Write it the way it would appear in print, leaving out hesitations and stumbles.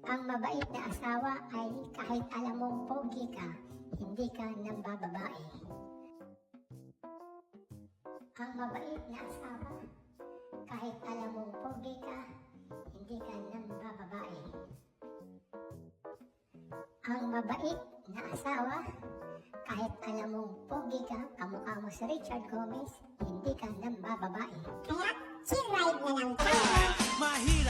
Ang mabait na asawa ay kahit alam mong pogi ka, hindi ka nambababae. Ang mabait na asawa, kahit alam mong pogi ka, hindi ka nambababae. Ang mabait na asawa, kahit alam mong pogi ka, kamukha mo si Richard Gomez, hindi ka nambababae. Kaya, chill ride na lang tayo. Mahirap